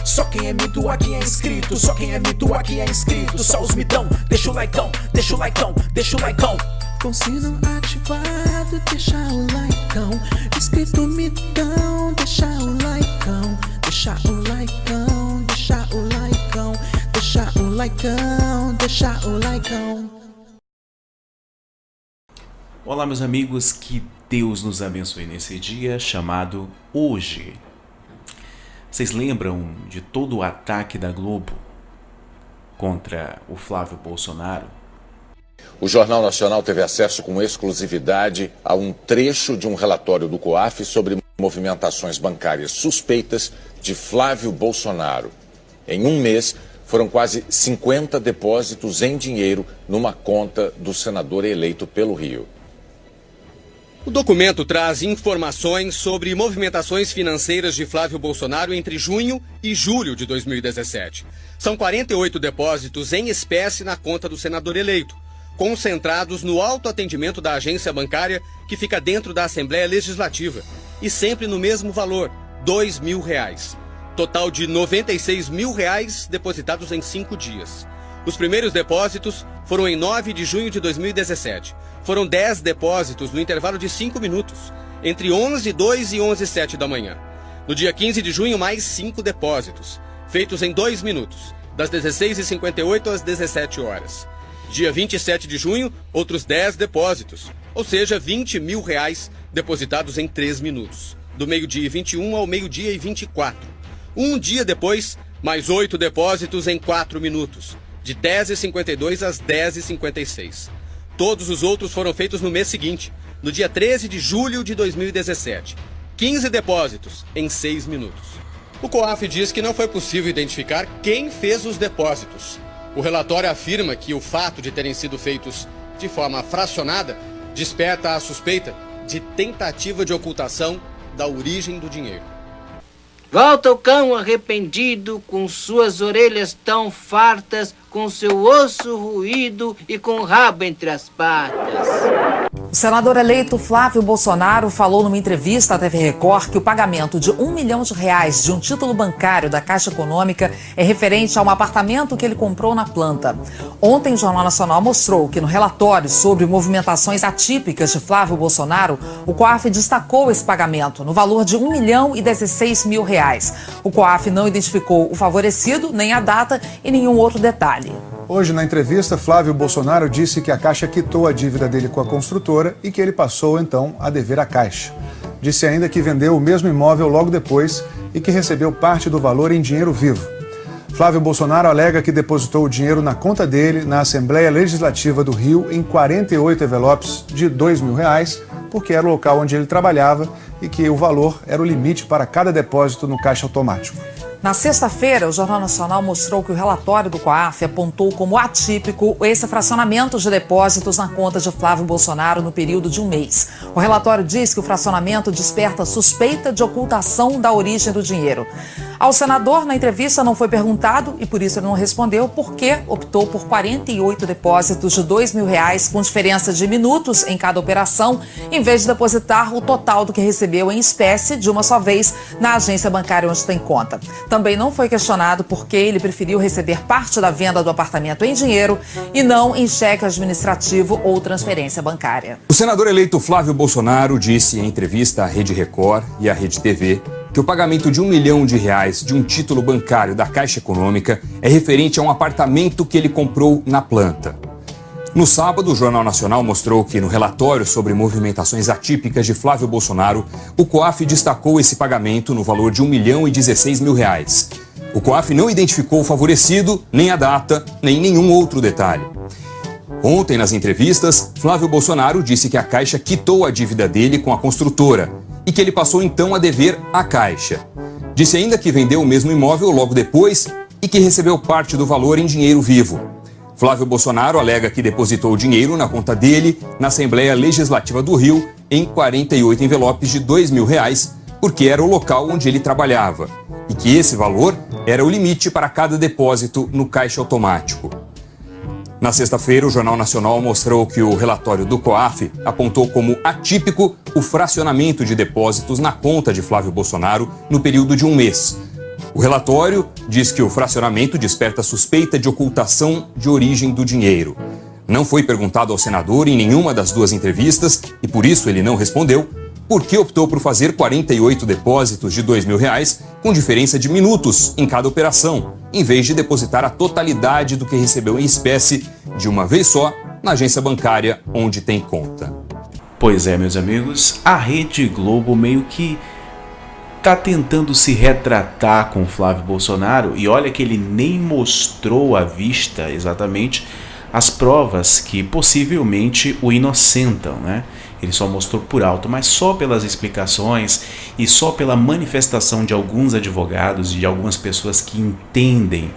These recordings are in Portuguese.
Só quem é mito aqui é inscrito, só quem é mito aqui é inscrito. Só os mitão, deixa o likeão, deixa o likeão, deixa o likeão. Com o sino ativado, deixa o likeão. Inscrito mitão, deixa o likeão. Deixa o likeão, deixa o likeão. Deixa o likeão, deixa o likeão. Olá meus amigos, que Deus nos abençoe nesse dia chamado hoje. Vocês lembram de todo o ataque da Globo contra o Flávio Bolsonaro? O Jornal Nacional teve acesso com exclusividade a um trecho de um relatório do COAF sobre movimentações bancárias suspeitas de Flávio Bolsonaro. Em um mês, foram quase 50 depósitos em dinheiro numa conta do senador eleito pelo Rio. O documento traz informações sobre movimentações financeiras de Flávio Bolsonaro entre junho e julho de 2017. São 48 depósitos em espécie na conta do senador eleito, concentrados no autoatendimento da agência bancária que fica dentro da Assembleia Legislativa e sempre no mesmo valor, R$ 2.000. Total de R$ 96 mil depositados em 5 dias. Os primeiros depósitos foram em 9 de junho de 2017. Foram 10 depósitos no intervalo de 5 minutos, entre 11h02 e 11h07 da manhã. No dia 15 de junho, mais 5 depósitos, feitos em 2 minutos, das 16h58 às 17 horas. Dia 27 de junho, outros 10 depósitos, ou seja, R$ 20 mil depositados em 3 minutos, do meio-dia e 21 ao meio-dia e 24. Um dia depois, mais 8 depósitos em 4 minutos, de 10h52 às 10h56. Todos os outros foram feitos no mês seguinte, no dia 13 de julho de 2017. 15 depósitos em 6 minutos. O COAF diz que não foi possível identificar quem fez os depósitos. O relatório afirma que o fato de terem sido feitos de forma fracionada desperta a suspeita de tentativa de ocultação da origem do dinheiro. Volta o cão arrependido, com suas orelhas tão fartas, com seu osso ruído e com o rabo entre as patas. O senador eleito Flávio Bolsonaro falou numa entrevista à TV Record que o pagamento de R$1 milhão de um título bancário da Caixa Econômica é referente a um apartamento que ele comprou na planta. Ontem o Jornal Nacional mostrou que no relatório sobre movimentações atípicas de Flávio Bolsonaro, o COAF destacou esse pagamento no valor de R$1.016 mil. O COAF não identificou o favorecido, nem a data e nenhum outro detalhe. Hoje, na entrevista, Flávio Bolsonaro disse que a Caixa quitou a dívida dele com a construtora e que ele passou, então, a dever à Caixa. Disse ainda que vendeu o mesmo imóvel logo depois e que recebeu parte do valor em dinheiro vivo. Flávio Bolsonaro alega que depositou o dinheiro na conta dele na Assembleia Legislativa do Rio em 48 envelopes de R$ 2.000, porque era o local onde ele trabalhava e que o valor era o limite para cada depósito no caixa automático. Na sexta-feira, o Jornal Nacional mostrou que o relatório do COAF apontou como atípico esse fracionamento de depósitos na conta de Flávio Bolsonaro no período de um mês. O relatório diz que o fracionamento desperta suspeita de ocultação da origem do dinheiro. Ao senador, na entrevista, não foi perguntado, e por isso ele não respondeu, por que optou por 48 depósitos de R$ 2.000 com diferença de minutos em cada operação, em vez de depositar o total do que recebeu em espécie de uma só vez na agência bancária onde tem conta. Também não foi questionado por que ele preferiu receber parte da venda do apartamento em dinheiro e não em cheque administrativo ou transferência bancária. O senador eleito Flávio Bolsonaro disse em entrevista à Rede Record e à Rede TV que o pagamento de R$1 milhão de um título bancário da Caixa Econômica é referente a um apartamento que ele comprou na planta. No sábado, o Jornal Nacional mostrou que no relatório sobre movimentações atípicas de Flávio Bolsonaro, o COAF destacou esse pagamento no valor de R$1 milhão e 16 mil. O COAF não identificou o favorecido, nem a data, nem nenhum outro detalhe. Ontem, nas entrevistas, Flávio Bolsonaro disse que a Caixa quitou a dívida dele com a construtora e que ele passou então a dever à Caixa. Disse ainda que vendeu o mesmo imóvel logo depois e que recebeu parte do valor em dinheiro vivo. Flávio Bolsonaro alega que depositou o dinheiro na conta dele na Assembleia Legislativa do Rio em 48 envelopes de R$ 2.000, porque era o local onde ele trabalhava, e que esse valor era o limite para cada depósito no caixa automático. Na sexta-feira, o Jornal Nacional mostrou que o relatório do COAF apontou como atípico o fracionamento de depósitos na conta de Flávio Bolsonaro no período de um mês. O relatório diz que o fracionamento desperta suspeita de ocultação de origem do dinheiro. Não foi perguntado ao senador em nenhuma das duas entrevistas e por isso ele não respondeu, porque optou por fazer 48 depósitos de R$2.000 com diferença de minutos em cada operação, em vez de depositar a totalidade do que recebeu em espécie de uma vez só na agência bancária onde tem conta. Pois é, meus amigos, a Rede Globo meio que tá tentando se retratar com o Flávio Bolsonaro e olha que ele nem mostrou à vista exatamente as provas que possivelmente o inocentam, né? Ele só mostrou por alto, mas só pelas explicações e só pela manifestação de alguns advogados e de algumas pessoas que entendem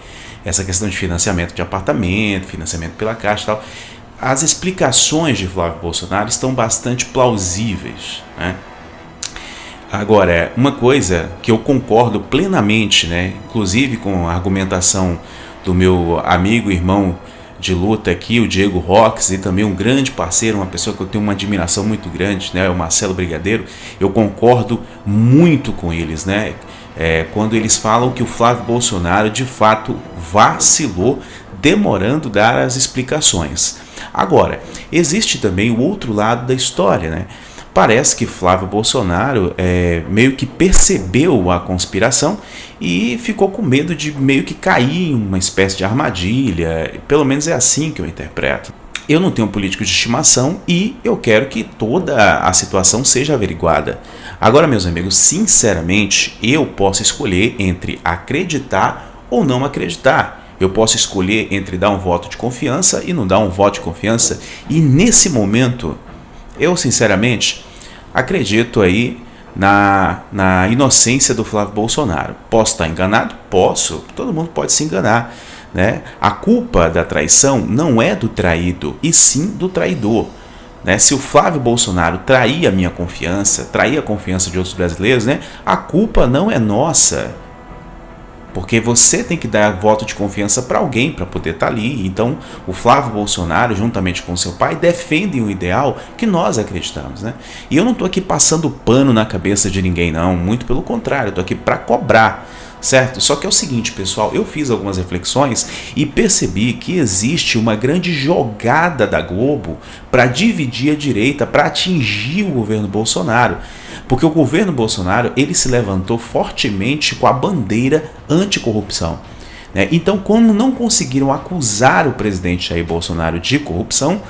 essa questão de financiamento de apartamento, financiamento pela Caixa e tal, as explicações de Flávio Bolsonaro estão bastante plausíveis, né? Agora, uma coisa que eu concordo plenamente, né, inclusive com a argumentação do meu amigo e irmão de luta aqui, o Diego Roques, e também um grande parceiro, uma pessoa que eu tenho uma admiração muito grande, né, o Marcelo Brigadeiro, eu concordo muito com eles, né, quando eles falam que o Flávio Bolsonaro de fato vacilou, demorando dar as explicações. Agora, existe também o outro lado da história, né? Parece que Flávio Bolsonaro meio que percebeu a conspiração e ficou com medo de meio que cair em uma espécie de armadilha. Pelo menos é assim que eu interpreto. Eu não tenho um político de estimação e eu quero que toda a situação seja averiguada. Agora, meus amigos, sinceramente, eu posso escolher entre acreditar ou não acreditar. Eu posso escolher entre dar um voto de confiança e não dar um voto de confiança. E nesse momento, eu sinceramente acredito aí na inocência do Flávio Bolsonaro. Posso estar enganado? Posso. Todo mundo pode se enganar, né? A culpa da traição não é do traído, e sim do traidor, né? Se o Flávio Bolsonaro trair a minha confiança, trair a confiança de outros brasileiros, né? A culpa não é nossa. Porque você tem que dar voto de confiança para alguém para poder estar ali. Então, o Flávio Bolsonaro, juntamente com seu pai, defendem o ideal que nós acreditamos, né? E eu não estou aqui passando pano na cabeça de ninguém, não. Muito pelo contrário, eu estou aqui para cobrar, certo? Só que é o seguinte, pessoal, eu fiz algumas reflexões e percebi que existe uma grande jogada da Globo para dividir a direita, para atingir o governo Bolsonaro. Porque o governo Bolsonaro, ele se levantou fortemente com a bandeira anticorrupção, né? Então, como não conseguiram acusar o presidente Jair Bolsonaro de corrupção,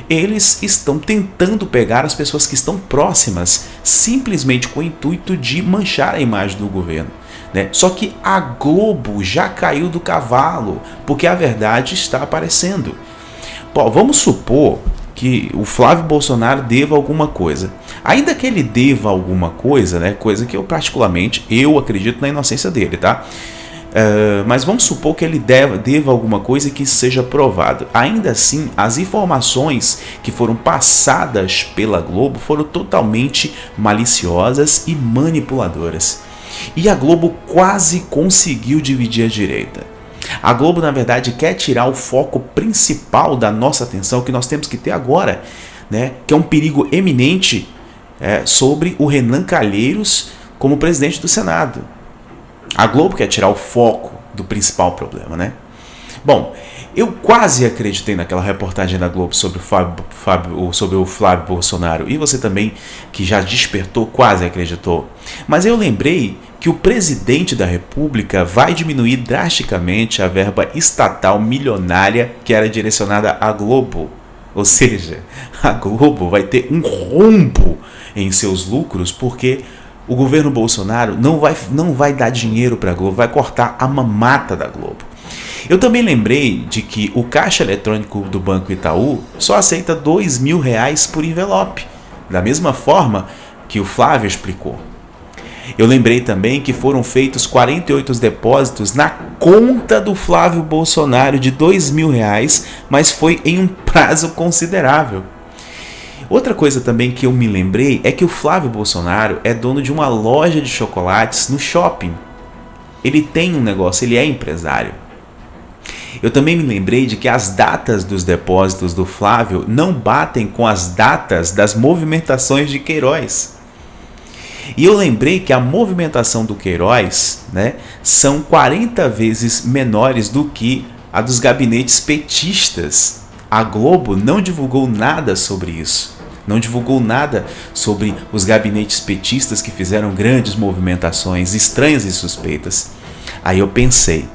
eles estão tentando pegar as pessoas que estão próximas, simplesmente com o intuito de manchar a imagem do governo, né? Só que a Globo já caiu do cavalo, porque a verdade está aparecendo. Bom, vamos supor que o Flávio Bolsonaro deva alguma coisa. Ainda que ele deva alguma coisa, né, coisa que eu particularmente, eu acredito na inocência dele, tá? Mas vamos supor que ele deva alguma coisa e que isso seja provado. Ainda assim, as informações que foram passadas pela Globo foram totalmente maliciosas e manipuladoras. E a Globo quase conseguiu dividir a direita. A Globo, na verdade, quer tirar o foco principal da nossa atenção, que nós temos que ter agora, né, que é um perigo eminente sobre o Renan Calheiros como presidente do Senado. A Globo quer tirar o foco do principal problema, né? Bom, eu quase acreditei naquela reportagem da Globo sobre o Flávio Bolsonaro, e você também, que já despertou, quase acreditou. Mas eu lembrei que o presidente da República vai diminuir drasticamente a verba estatal milionária que era direcionada à Globo. Ou seja, a Globo vai ter um rombo em seus lucros porque o governo Bolsonaro não vai dar dinheiro para a Globo, vai cortar a mamata da Globo. Eu também lembrei de que o caixa eletrônico do Banco Itaú só aceita R$2.000 por envelope, da mesma forma que o Flávio explicou. Eu lembrei também que foram feitos 48 depósitos na conta do Flávio Bolsonaro de R$2.000, mas foi em um prazo considerável. Outra coisa também que eu me lembrei é que o Flávio Bolsonaro é dono de uma loja de chocolates no shopping. Ele tem um negócio, ele é empresário. Eu também me lembrei de que as datas dos depósitos do Flávio não batem com as datas das movimentações de Queiroz. E eu lembrei que a movimentação do Queiroz, né, são 40 vezes menores do que a dos gabinetes petistas. A Globo não divulgou nada sobre isso. Não divulgou nada sobre os gabinetes petistas que fizeram grandes movimentações estranhas e suspeitas. Aí eu pensei,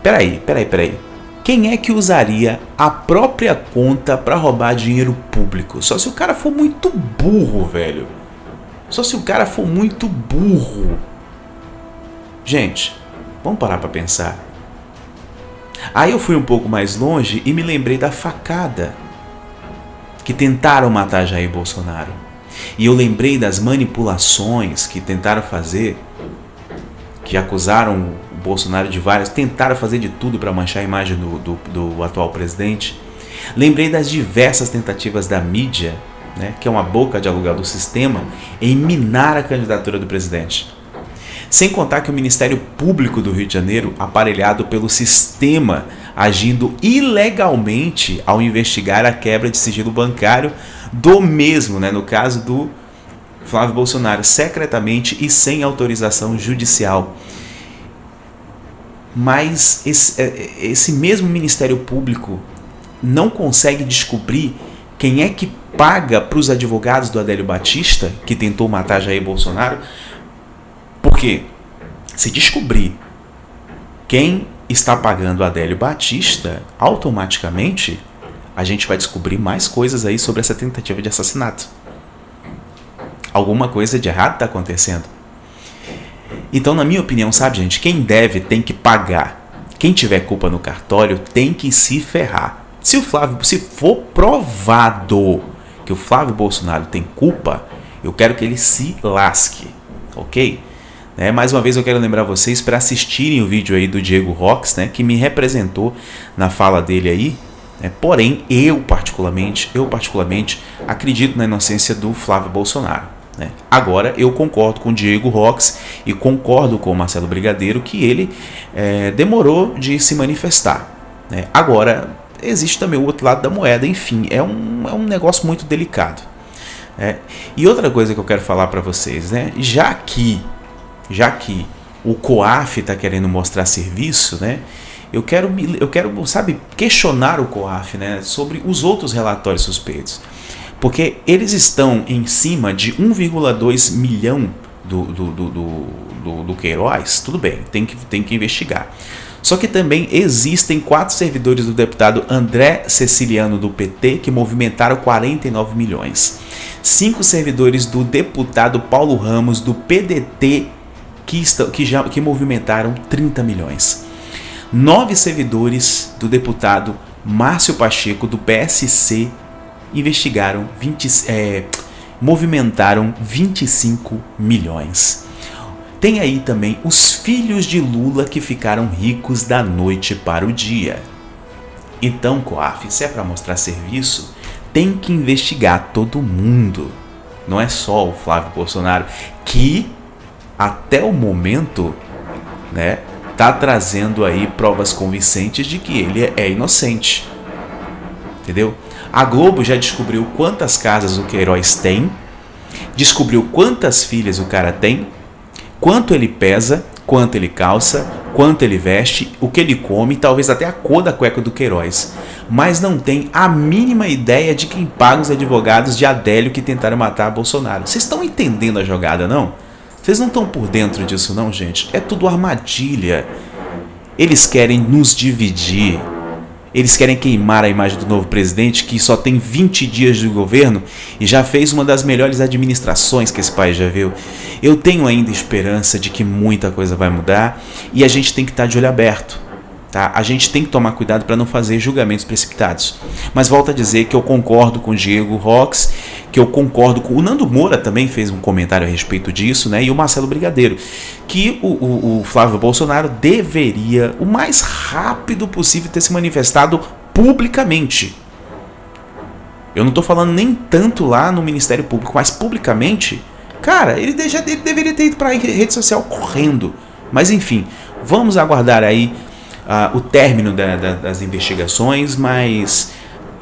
peraí. Quem é que usaria a própria conta para roubar dinheiro público? Só se o cara for muito burro, velho. Só se o cara for muito burro. Gente, vamos parar para pensar. Aí eu fui um pouco mais longe e me lembrei da facada que tentaram matar Jair Bolsonaro. E eu lembrei das manipulações que tentaram fazer, que acusaram o Bolsonaro de várias, tentaram fazer de tudo para manchar a imagem do atual presidente. Lembrei das diversas tentativas da mídia, né, que é uma boca de aluguel do sistema, em minar a candidatura do presidente. Sem contar que o Ministério Público do Rio de Janeiro, aparelhado pelo sistema, agindo ilegalmente ao investigar a quebra de sigilo bancário do mesmo, né, no caso do Flávio Bolsonaro, secretamente e sem autorização judicial. Mas esse mesmo Ministério Público não consegue descobrir quem é que paga para os advogados do Adélio Batista, que tentou matar Jair Bolsonaro. Porque se descobrir quem está pagando o Adélio Batista, automaticamente a gente vai descobrir mais coisas aí sobre essa tentativa de assassinato. Alguma coisa de errado está acontecendo. Então, na minha opinião, sabe, gente, quem deve tem que pagar. Quem tiver culpa no cartório tem que se ferrar. Se for provado que o Flávio Bolsonaro tem culpa, eu quero que ele se lasque, ok? Mais uma vez eu quero lembrar vocês para assistirem o vídeo aí do Diego Rox, né, que me representou na fala dele aí. Porém, eu particularmente acredito na inocência do Flávio Bolsonaro. Agora, eu concordo com o Diego Rox e concordo com o Marcelo Brigadeiro que ele demorou de se manifestar. Agora, existe também o outro lado da moeda, enfim, é um negócio muito delicado. E outra coisa que eu quero falar para vocês, já que o COAF está querendo mostrar serviço, eu quero, sabe, questionar o COAF, sobre os outros relatórios suspeitos. Porque eles estão em cima de 1,2 milhão do Queiroz, tudo bem, tem que investigar. Só que também existem 4 servidores do deputado André Ceciliano do PT que movimentaram 49 milhões. 5 servidores do deputado Paulo Ramos do PDT que movimentaram 30 milhões. 9 servidores do deputado Márcio Pacheco do PSC movimentaram 25 milhões. Tem aí também os filhos de Lula que ficaram ricos da noite para o dia. Então, COAF, se é para mostrar serviço, tem que investigar todo mundo. Não é só o Flávio Bolsonaro, que até o momento, tá trazendo aí provas convincentes de que ele é inocente. Entendeu? A Globo já descobriu quantas casas o Queiroz tem, descobriu quantas filhas o cara tem, quanto ele pesa, quanto ele calça, quanto ele veste, o que ele come, talvez até a cor da cueca do Queiroz. Mas não tem a mínima ideia de quem paga os advogados de Adélio que tentaram matar Bolsonaro. Vocês estão entendendo a jogada, não? Vocês não estão por dentro disso, não, gente? É tudo armadilha. Eles querem nos dividir. Eles querem queimar a imagem do novo presidente, que só tem 20 dias de governo e já fez uma das melhores administrações que esse país já viu. Eu tenho ainda esperança de que muita coisa vai mudar e a gente tem que estar de olho aberto. Tá? A gente tem que tomar cuidado para não fazer julgamentos precipitados. Mas volto a dizer que eu concordo com o Diego Rox, que eu concordo com... O Nando Moura também fez um comentário a respeito disso, e o Marcelo Brigadeiro, que o Flávio Bolsonaro deveria, o mais rápido possível, ter se manifestado publicamente. Eu não estou falando nem tanto lá no Ministério Público, mas publicamente, cara, ele deveria ter ido para a rede social correndo. Mas enfim, vamos aguardar aí o término das investigações, mas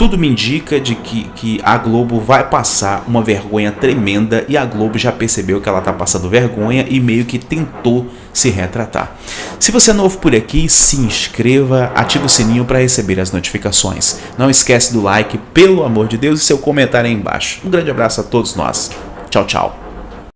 tudo me indica de que a Globo vai passar uma vergonha tremenda, e a Globo já percebeu que ela está passando vergonha e meio que tentou se retratar. Se você é novo por aqui, se inscreva, ative o sininho para receber as notificações. Não esquece do like, pelo amor de Deus, e seu comentário aí embaixo. Um grande abraço a todos nós. Tchau, tchau.